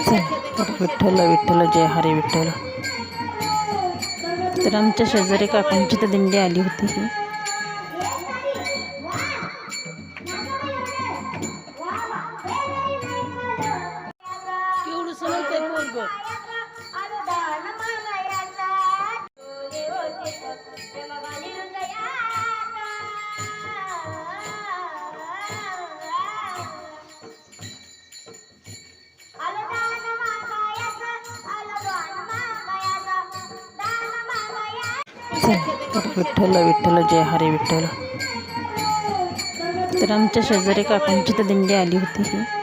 विठ्ठल विठ्ठल जय हरी विठ्ठल. तर आमच्या शेजारी काकांची तर दिंडी आली होती ही. विठ्ठल विठ्ठल जय हरी विठ्ठल. तर आमच्या शेजारी काकांची तर दिंडी आली होती ही.